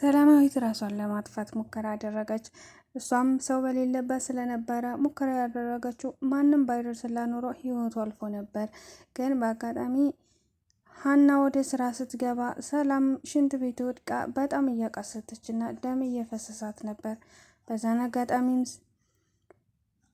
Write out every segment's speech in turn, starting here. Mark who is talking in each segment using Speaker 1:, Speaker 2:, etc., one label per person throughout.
Speaker 1: ሰላማዊት ራሷን ለማጥፋት ሙከራ አደረገች። እሷም ሰው በሌለበት ስለነበረ ሙከራ ያደረገችው ማንም ባይደርስላት ኖሮ ህይወቱ አልፎ ነበር። ግን በአጋጣሚ ሀና ወደ ስራ ስትገባ ሰላም ሽንት ቤት ወድቃ በጣም እያቃሰተች እና ደም እየፈሰሳት ነበር። በዛን አጋጣሚም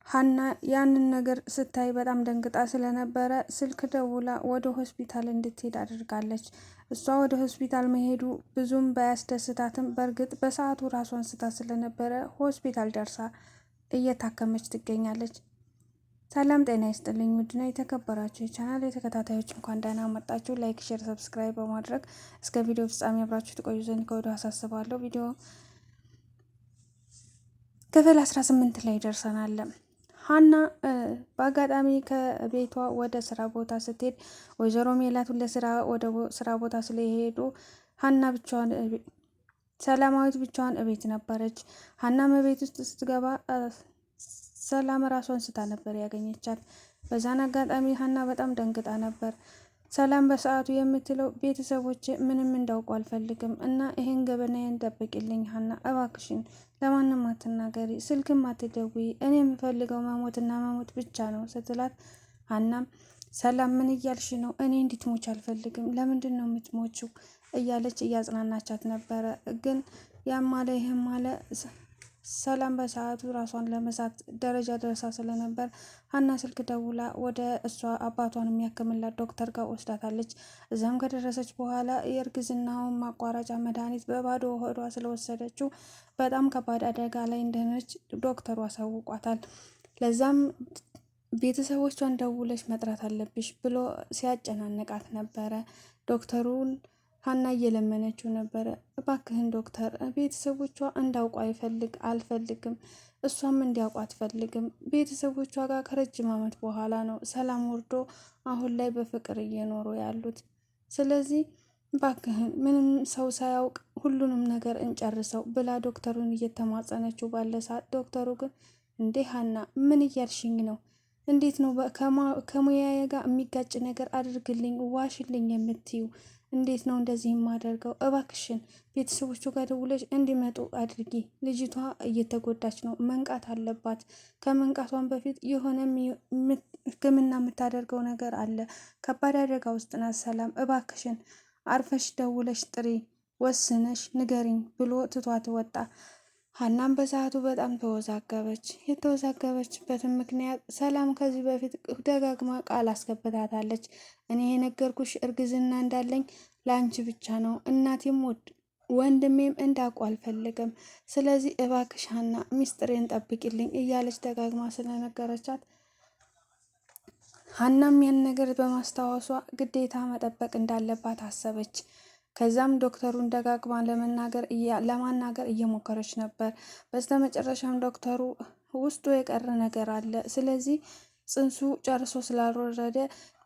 Speaker 1: ሀና ያንን ነገር ስታይ በጣም ደንግጣ ስለነበረ ስልክ ደውላ ወደ ሆስፒታል እንድትሄድ አድርጋለች። እሷ ወደ ሆስፒታል መሄዱ ብዙም ባያስደስታትም በእርግጥ በሰዓቱ ራሷን ስታ ስለነበረ ሆስፒታል ደርሳ እየታከመች ትገኛለች። ሰላም ጤና ይስጥልኝ ውድና የተከበራችሁ የቻናል የተከታታዮች እንኳን ደህና መጣችሁ። ላይክ፣ ሼር፣ ሰብስክራይብ በማድረግ እስከ ቪዲዮ ፍጻሜ አብራችሁ ትቆዩ ዘንድ ከወዲሁ አሳስባለሁ። ቪዲዮ ክፍል 18 ላይ ደርሰናል። ሀና በአጋጣሚ ከቤቷ ወደ ስራ ቦታ ስትሄድ ወይዘሮ ሜላት ለስራ ወደ ስራ ቦታ ስለሄዱ ሀና ብቻዋን ሰላማዊት ብቻዋን እቤት ነበረች። ሀናም እቤት ውስጥ ስትገባ ሰላም ራሷን ስታ ነበር ያገኘቻት። በዛን አጋጣሚ ሀና በጣም ደንግጣ ነበር። ሰላም በሰዓቱ የምትለው ቤተሰቦች ምንም እንዳውቁ አልፈልግም እና ይሄን ገበናዬን ደብቂልኝ ሀና እባክሽን፣ ለማንም አትናገሪ፣ ስልክም አትደውይ፣ እኔ የምፈልገው መሞትና መሞት ብቻ ነው ስትላት፣ ሀናም ሰላም ምን እያልሽ ነው? እኔ እንድትሞች አልፈልግም፣ ለምንድን ነው የምትሞችው? እያለች እያጽናናቻት ነበረ። ግን ያም ማለ ይህም ማለ ሰላም በሰዓቱ ራሷን ለመሳት ደረጃ ደርሳ ስለነበር ሀና ስልክ ደውላ ወደ እሷ አባቷን የሚያክምላት ዶክተር ጋር ወስዳታለች። እዛም ከደረሰች በኋላ የእርግዝናውን ማቋረጫ መድኃኒት በባዶ ሆዷ ስለወሰደችው በጣም ከባድ አደጋ ላይ እንደሆነች ዶክተሩ አሳውቋታል። ለዛም ቤተሰቦቿን ደውለሽ መጥራት አለብሽ ብሎ ሲያጨናንቃት ነበረ። ዶክተሩን ሀና እየለመነችው ነበረ። እባክህን ዶክተር፣ ቤተሰቦቿ እንዳውቁ አልፈልግም፣ እሷም እንዲያውቁ አትፈልግም። ቤተሰቦቿ ጋር ከረጅም ዓመት በኋላ ነው ሰላም ወርዶ አሁን ላይ በፍቅር እየኖሩ ያሉት። ስለዚህ እባክህን ምንም ሰው ሳያውቅ ሁሉንም ነገር እንጨርሰው ብላ ዶክተሩን እየተማጸነችው ባለ ሰዓት ዶክተሩ ግን እንዴ ሀና ምን እያልሽኝ ነው? እንዴት ነው ከሙያዬ ጋር የሚጋጭ ነገር አድርግልኝ ዋሽልኝ የምትዩ? እንዴት ነው እንደዚህ የማደርገው? እባክሽን ቤተሰቦቹ ጋር ደውለሽ እንዲመጡ አድርጊ። ልጅቷ እየተጎዳች ነው፣ መንቃት አለባት። ከመንቃቷን በፊት የሆነ ሕክምና የምታደርገው ነገር አለ። ከባድ አደጋ ውስጥ ናት ሰላም፣ እባክሽን አርፈሽ ደውለሽ ጥሪ፣ ወስነሽ ንገሪኝ ብሎ ትቷት ወጣ። ሀናም በሰዓቱ በጣም ተወዛገበች። የተወዛገበችበትን ምክንያት ሰላም ከዚህ በፊት ደጋግማ ቃል አስገብታታለች። እኔ የነገርኩሽ እርግዝና እንዳለኝ ለአንቺ ብቻ ነው፣ እናቴም ወንድሜም እንዳውቁ አልፈልግም። ስለዚህ እባክሽ ሀና ሚስጥሬን ጠብቂልኝ እያለች ደጋግማ ስለነገረቻት ሀናም ያን ነገር በማስታወሷ ግዴታ መጠበቅ እንዳለባት አሰበች። ከዛም ዶክተሩን ደጋግማ ለማናገር እየሞከረች ነበር። በስተመጨረሻም ዶክተሩ ውስጡ የቀረ ነገር አለ፣ ስለዚህ ጽንሱ ጨርሶ ስላልወረደ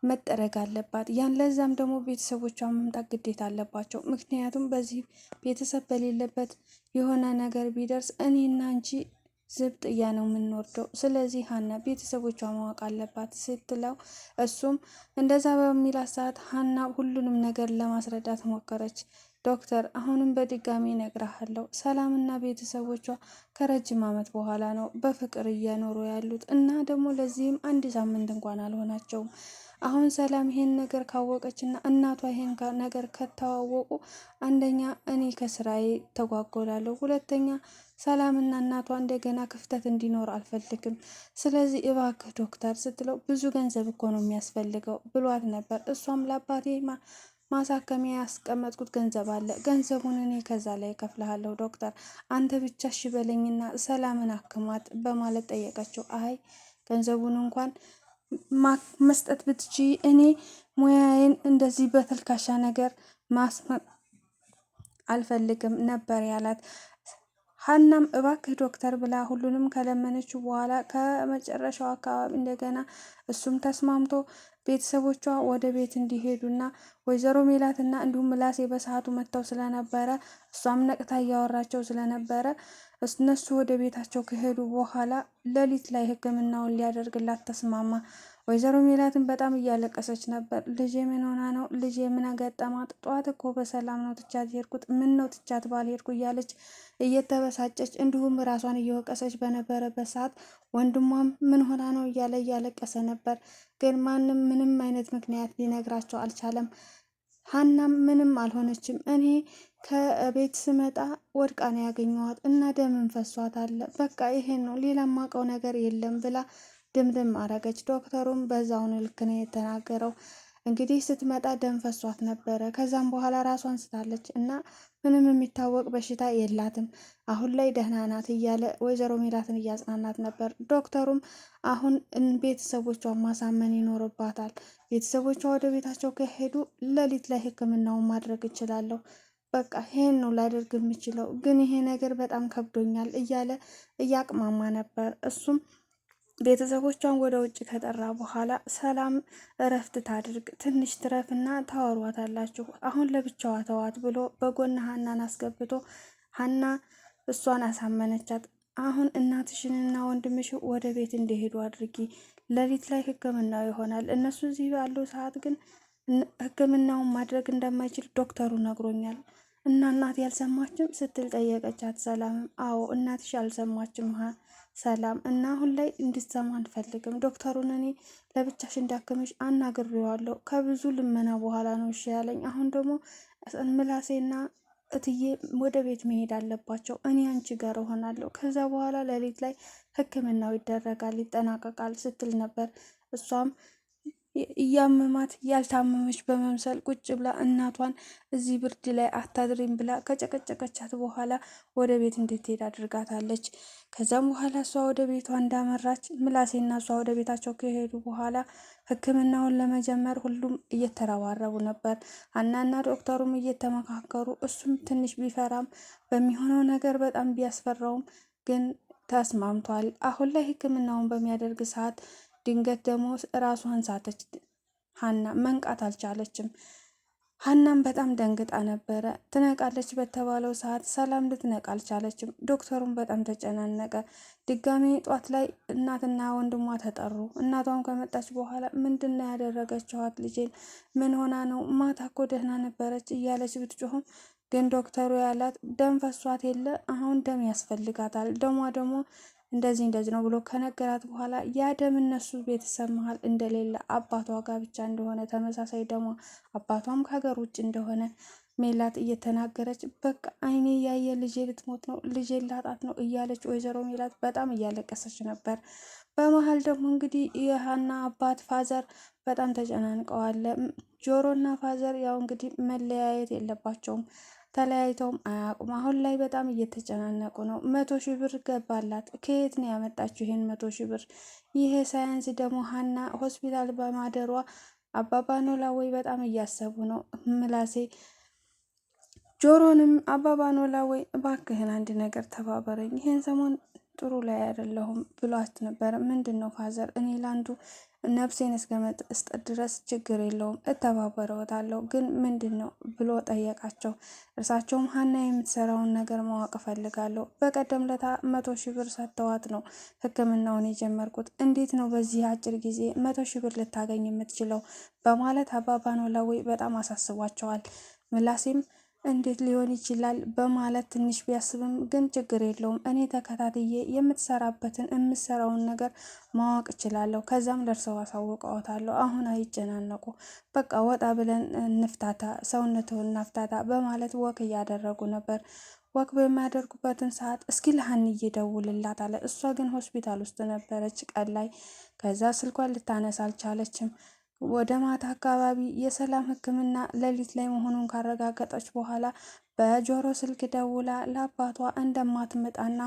Speaker 1: መጠረግ አለባት። ያን ለዛም ደግሞ ቤተሰቦቿ መምጣት ግዴታ አለባቸው። ምክንያቱም በዚህ ቤተሰብ በሌለበት የሆነ ነገር ቢደርስ እኔና አንቺ ዝብጥያ ነው የምንወርደው። ስለዚህ ሀና ቤተሰቦቿ ማወቅ አለባት ስትለው እሱም እንደዛ በሚላት ሰዓት ሀና ሁሉንም ነገር ለማስረዳት ሞከረች። ዶክተር አሁንም በድጋሚ እነግርሃለሁ፣ ሰላምና ቤተሰቦቿ ከረጅም ዓመት በኋላ ነው በፍቅር እየኖሩ ያሉት እና ደግሞ ለዚህም አንድ ሳምንት እንኳን አልሆናቸውም። አሁን ሰላም ይሄን ነገር ካወቀች እና እናቷ ይሄን ነገር ከተዋወቁ አንደኛ እኔ ከስራዬ ተጓጎላለሁ፣ ሁለተኛ ሰላምና እናቷ እንደገና ክፍተት እንዲኖር አልፈልግም። ስለዚህ እባክህ ዶክተር ስትለው ብዙ ገንዘብ እኮ ነው የሚያስፈልገው ብሏት ነበር። እሷም ለአባቴ ማሳከሚያ ያስቀመጥኩት ገንዘብ አለ፣ ገንዘቡን እኔ ከዛ ላይ ከፍልሃለሁ ዶክተር፣ አንተ ብቻ እሺ በለኝና ሰላምን አክማት በማለት ጠየቀችው። አይ ገንዘቡን እንኳን መስጠት ብትቺ እኔ ሙያዬን እንደዚህ በተልካሻ ነገር አልፈልግም ነበር ያላት። ሀናም እባክህ ዶክተር ብላ ሁሉንም ከለመነችው በኋላ ከመጨረሻው አካባቢ እንደገና እሱም ተስማምቶ ቤተሰቦቿ ወደ ቤት እንዲሄዱና ወይዘሮ ሜላትና እንዲሁም ምላሴ በሰዓቱ መጥተው ስለነበረ እሷም ነቅታ እያወራቸው ስለነበረ እነሱ ወደ ቤታቸው ከሄዱ በኋላ ሌሊት ላይ ሕክምናውን ሊያደርግላት ተስማማ። ወይዘሮ ሜላትን በጣም እያለቀሰች ነበር። ልጄ ምን ሆና ነው? ልጄ ምን ገጠማት? ጠዋት እኮ በሰላም ነው ትቻት ሄድኩት። ምን ነው ትቻት ባልሄድኩ እያለች እየተበሳጨች እንዲሁም ራሷን እየወቀሰች በነበረበት ሰዓት ወንድሟም ምን ሆና ነው እያለ እያለቀሰ ነበር። ግን ማንም ምንም አይነት ምክንያት ሊነግራቸው አልቻለም። ሀናም ምንም አልሆነችም። እኔ ከቤት ስመጣ ወድቃ ነው ያገኘኋት እና ደምን ፈሷት አለ። በቃ ይሄን ነው ሌላ ማውቀው ነገር የለም ብላ ድምድም አረገች። ዶክተሩም በዛውን ልክ ነው የተናገረው። እንግዲህ ስትመጣ ደም ፈሷት ነበረ። ከዛም በኋላ ራሷን ስታለች እና ምንም የሚታወቅ በሽታ የላትም፣ አሁን ላይ ደህና ናት እያለ ወይዘሮ ሜላትን እያጽናናት ነበር። ዶክተሩም አሁን ቤተሰቦቿን ማሳመን ይኖርባታል። ቤተሰቦቿ ወደ ቤታቸው ከሄዱ ሌሊት ላይ ሕክምናውን ማድረግ እችላለሁ። በቃ ይሄን ነው ላደርግ የምችለው፣ ግን ይሄ ነገር በጣም ከብዶኛል እያለ እያቅማማ ነበር። እሱም ቤተሰቦቿን ወደ ውጭ ከጠራ በኋላ ሰላም እረፍት ታድርግ፣ ትንሽ ትረፍና ታወሯታላችሁ፣ አሁን ለብቻዋ ተዋት ብሎ በጎን ሀናን አስገብቶ ሀና እሷን አሳመነቻት። አሁን እናትሽንና ወንድምሽ ወደ ቤት እንዲሄዱ አድርጊ፣ ሌሊት ላይ ህክምናው ይሆናል። እነሱ እዚህ ባለው ሰዓት ግን ህክምናውን ማድረግ እንደማይችል ዶክተሩ ነግሮኛል። እና እናቴ ያልሰማችም ስትል ጠየቀቻት። ሰላምም አዎ እናትሽ አልሰማችም ሰላም እና አሁን ላይ እንድትሰማ አንፈልግም። ዶክተሩን እኔ ለብቻሽ እንዳክምሽ አናግሬዋለሁ። ከብዙ ልመና በኋላ ነው እሺ ያለኝ። አሁን ደግሞ ምላሴና እትዬ ወደ ቤት መሄድ አለባቸው። እኔ አንቺ ጋር እሆናለሁ። ከዛ በኋላ ሌሊት ላይ ህክምናው ይደረጋል፣ ይጠናቀቃል ስትል ነበር። እሷም እያመማት ያልታመመች በመምሰል ቁጭ ብላ እናቷን እዚህ ብርድ ላይ አታድሪም ብላ ከጨቀጨቀቻት በኋላ ወደ ቤት እንድትሄድ አድርጋታለች። ከዛም በኋላ እሷ ወደ ቤቷ እንዳመራች ምላሴና እሷ ወደ ቤታቸው ከሄዱ በኋላ ህክምናውን ለመጀመር ሁሉም እየተረባረቡ ነበር። ሀናና ዶክተሩም እየተመካከሩ፣ እሱም ትንሽ ቢፈራም በሚሆነው ነገር በጣም ቢያስፈራውም ግን ተስማምቷል። አሁን ላይ ህክምናውን በሚያደርግ ሰዓት ድንገት ደግሞ ራሷን ሳተች። ሀና መንቃት አልቻለችም። ሀናም በጣም ደንግጣ ነበረ። ትነቃለች በተባለው ሰዓት ሰላም ልትነቃ አልቻለችም። ዶክተሩም በጣም ተጨናነቀ። ድጋሜ ጧት ላይ እናትና ወንድሟ ተጠሩ። እናቷም ከመጣች በኋላ ምንድን ነው ያደረገችኋት? ልጄን ምን ሆና ነው? ማታ እኮ ደህና ነበረች እያለች ብትጮህም ግን ዶክተሩ ያላት ደም ፈሷት የለ አሁን ደም ያስፈልጋታል፣ ደሟ ደግሞ እንደዚህ ነው ብሎ ከነገራት በኋላ ያ ደም እነሱ ቤተሰብ መሀል እንደሌለ አባቷ ጋር ብቻ እንደሆነ ተመሳሳይ ደሟ አባቷም ከሀገር ውጭ እንደሆነ ሜላት እየተናገረች በቃ አይኔ ያየ ልጄ ልትሞት ነው፣ ልጄ ላጣት ነው እያለች ወይዘሮ ሜላት በጣም እያለቀሰች ነበር። በመሀል ደግሞ እንግዲህ የሀና አባት ፋዘር በጣም ተጨናንቀዋል። ጆሮና ፋዘር ያው እንግዲህ መለያየት የለባቸውም፣ ተለያይተውም አያውቁም። አሁን ላይ በጣም እየተጨናነቁ ነው። 100,000 ብር ገባላት። ከየት ነው ያመጣችው ይሄን 100,000 ብር? ይሄ ሳያንስ ደግሞ ሀና ሆስፒታል በማደሯ አባባ ኖላዊ በጣም እያሰቡ ነው። ምላሴ ጆሮንም አባባ ኖላዊ እባክህን አንድ ነገር ተባበረኝ፣ ይሄን ሰሞን ጥሩ ላይ አይደለሁም ብሏት ነበር። ምንድን ነው ፋዘር? እኔ ላንዱ ነፍሴን እስከመስጠት ድረስ ችግር የለውም እተባበረዎታለሁ፣ ግን ምንድን ነው ብሎ ጠየቃቸው። እርሳቸውም ሀና የምትሰራውን ነገር ማወቅ እፈልጋለሁ። በቀደም ለታ 100,000 ብር ሰጥተዋት ነው ህክምናውን የጀመርኩት። እንዴት ነው በዚህ አጭር ጊዜ 100,000 ብር ልታገኝ የምትችለው? በማለት አባባ ኖላዊ በጣም አሳስቧቸዋል። ምላሴም እንዴት ሊሆን ይችላል በማለት ትንሽ ቢያስብም ግን ችግር የለውም እኔ ተከታትዬ የምትሰራውን ነገር ማወቅ እችላለሁ። ከዛም ደርሰው አሳውቀዎታለሁ። አሁን አይጨናነቁ፣ በቃ ወጣ ብለን እንፍታታ፣ ሰውነትህን እናፍታታ በማለት ወክ እያደረጉ ነበር። ወክ በሚያደርጉበትን ሰዓት እስኪ ለሀንዬ ደውልላት አለ። እሷ ግን ሆስፒታል ውስጥ ነበረች ቀን ላይ። ከዛ ስልኳን ልታነሳ አልቻለችም። ወደ ማታ አካባቢ የሰላም ህክምና ሌሊት ላይ መሆኑን ካረጋገጠች በኋላ በጆሮ ስልክ ደውላ ለአባቷ እንደማትመጣና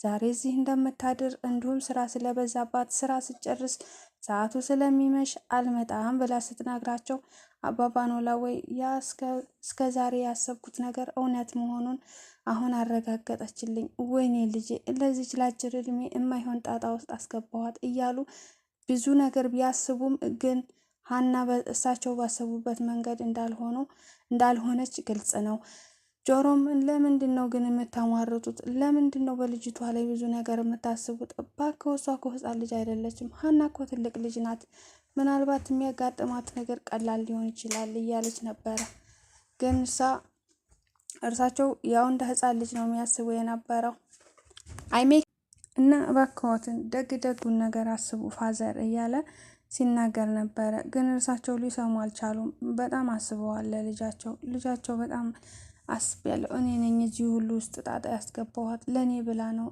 Speaker 1: ዛሬ እዚህ እንደምታድር እንዲሁም ስራ ስለበዛባት ስራ ስጨርስ ሰዓቱ ስለሚመሽ አልመጣም ብላ ስትነግራቸው አባባ ኖላዊ ያ እስከ ዛሬ ያሰብኩት ነገር እውነት መሆኑን አሁን አረጋገጠችልኝ። ወይኔ ልጄ ለዚች ላጭር እድሜ የማይሆን ጣጣ ውስጥ አስገባዋት እያሉ ብዙ ነገር ቢያስቡም ግን ሀና እሳቸው ባሰቡበት መንገድ እንዳልሆነች ግልጽ ነው። ጆሮም ለምንድን ነው ግን የምታሟርጡት? ለምንድን ነው በልጅቷ ላይ ብዙ ነገር የምታስቡት? እባክህ እሷ እኮ ህፃን ልጅ አይደለችም። ሀና እኮ ትልቅ ልጅ ናት። ምናልባት የሚያጋጥማት ነገር ቀላል ሊሆን ይችላል እያለች ነበረ። ግን እርሳቸው ያው እንደ ህፃን ልጅ ነው የሚያስቡ የነበረው። እና እባክዎትን ደግ ደጉን ነገር አስቡ ፋዘር እያለ ሲናገር ነበረ። ግን እርሳቸው ሊሰሙ አልቻሉም። በጣም አስበዋል ልጃቸው በጣም አስቤያለሁ። እኔ ነኝ እዚህ ሁሉ ውስጥ ጣጣ ያስገባኋት፣ ለእኔ ብላ ነው።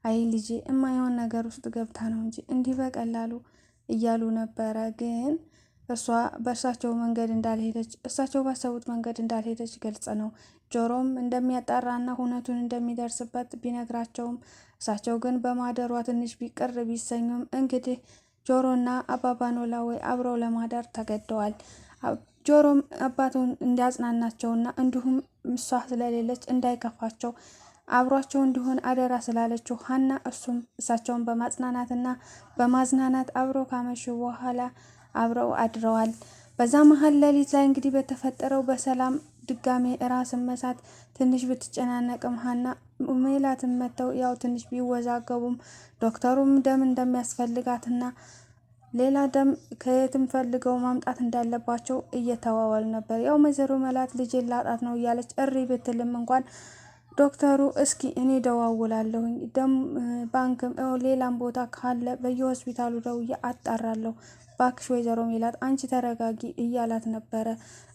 Speaker 1: አይ ልጄ የማይሆን ነገር ውስጥ ገብታ ነው እንጂ እንዲህ በቀላሉ እያሉ ነበረ። ግን እርሷ በእርሳቸው መንገድ እንዳልሄደች፣ እርሳቸው ባሰቡት መንገድ እንዳልሄደች ግልጽ ነው። ጆሮም እንደሚያጣራና እውነቱን እንደሚደርስበት ቢነግራቸውም እርሳቸው ግን በማደሯ ትንሽ ቢቅር ቢሰኙም እንግዲህ ጆሮና አባባ ኖላዊ አብረው ለማደር ተገደዋል። ጆሮም አባቱን እንዲያጽናናቸውና እንዲሁም እሷ ስለሌለች እንዳይከፋቸው አብሯቸው እንዲሆን አደራ ስላለችው ሀና እሱም እሳቸውን በማጽናናትና በማዝናናት አብረው ካመሹ በኋላ አብረው አድረዋል። በዛ መሀል ሌሊት ላይ እንግዲህ በተፈጠረው በሰላም ድጋሜ ራስን መሳት ትንሽ ብትጨናነቅም ሀና ሜላትን መተው ያው ትንሽ ቢወዛገቡም ዶክተሩም ደም እንደሚያስፈልጋትና ሌላ ደም ከየትም ፈልገው ማምጣት እንዳለባቸው እየተዋዋሉ ነበር። ያው ወይዘሮ ሜላት ልጄን ላጣት ነው እያለች እሪ ብትልም እንኳን ዶክተሩ እስኪ እኔ ደዋውላለሁኝ ደም ባንክም ሌላም ቦታ ካለ በየሆስፒታሉ ደውዬ አጣራለሁ፣ ባክሽ ወይዘሮ ሜላት አንቺ ተረጋጊ እያላት ነበረ።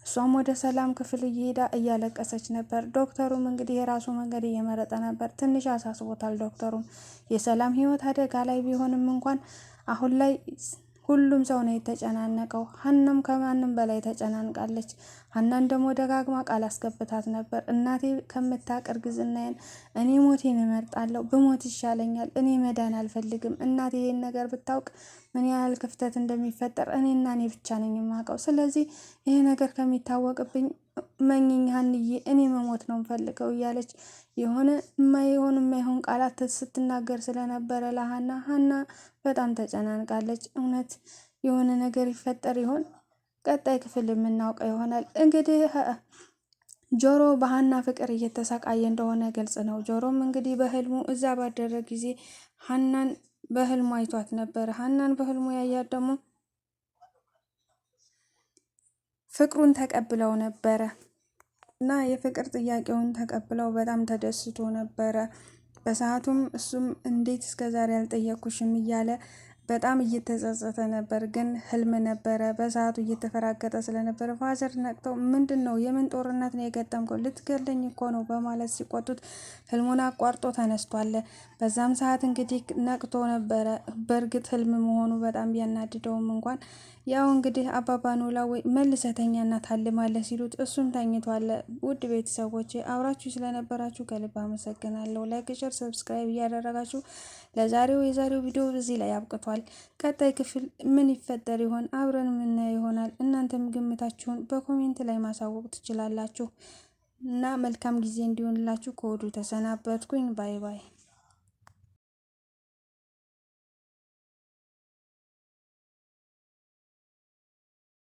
Speaker 1: እሷም ወደ ሰላም ክፍል እየሄዳ እያለቀሰች ነበር። ዶክተሩም እንግዲህ የራሱ መንገድ እየመረጠ ነበር። ትንሽ አሳስቦታል። ዶክተሩም የሰላም ህይወት አደጋ ላይ ቢሆንም እንኳን አሁን ላይ ሁሉም ሰው ነው የተጨናነቀው። ሀናም ከማንም በላይ ተጨናንቃለች። ሀናን ደግሞ ደጋግማ ቃል አስገብታት ነበር። እናቴ ከምታቅ እርግዝናዬን እኔ ሞቴን እመርጣለሁ፣ ብሞት ይሻለኛል፣ እኔ መዳን አልፈልግም። እናቴ ይሄን ነገር ብታውቅ ምን ያህል ክፍተት እንደሚፈጠር እኔና እኔ ብቻ ነኝ የማውቀው። ስለዚህ ይሄ ነገር ከሚታወቅብኝ መኝኝ ሀንዬ፣ እኔ መሞት ነው የምፈልገው እያለች የሆነ የማይሆን ቃላት ስትናገር ስለነበረ ሀና በጣም ተጨናንቃለች። እውነት የሆነ ነገር ይፈጠር ይሆን? ቀጣይ ክፍል የምናውቀው ይሆናል። እንግዲህ ጆሮ በሀና ፍቅር እየተሰቃየ እንደሆነ ግልጽ ነው። ጆሮም እንግዲህ በህልሙ እዛ ባደረ ጊዜ ሀናን በህልሙ አይቷት ነበር። ሀናን በህልሙ ያያት ደግሞ ፍቅሩን ተቀብለው ነበረ እና የፍቅር ጥያቄውን ተቀብለው በጣም ተደስቶ ነበረ። በሰዓቱም እሱም እንዴት እስከዛሬ አልጠየኩሽም እያለ በጣም እየተጸጸተ ነበር። ግን ህልም ነበረ። በሰዓቱ እየተፈራገጠ ስለነበረ ፋዘር ነቅተው ምንድን ነው የምን ጦርነት ነው የገጠምከው? ልትገለኝ እኮ ነው በማለት ሲቆጡት ህልሙን አቋርጦ ተነስቷል። በዛም ሰዓት እንግዲህ ነቅቶ ነበረ። በእርግጥ ህልም መሆኑ በጣም ቢያናድደውም እንኳን ያው እንግዲህ አባባ ኖላዊ መልሰተኛና ታልማለህ ሲሉት እሱም ተኝቷል። ውድ ቤተሰቦች አብራችሁ ስለነበራችሁ ከልብ አመሰግናለሁ። ላይክ፣ ሸር፣ ሰብስክራይብ እያደረጋችሁ የዛሬው ቪዲዮ እዚህ ላይ አብቅቷል። ቀጣይ ክፍል ምን ይፈጠር ይሆን? አብረን የምናየው ይሆናል። እናንተም ግምታችሁን በኮሜንት ላይ ማሳወቅ ትችላላችሁ እና መልካም ጊዜ እንዲሆንላችሁ ከወዲሁ ተሰናበትኩኝ። ባይ ባይ።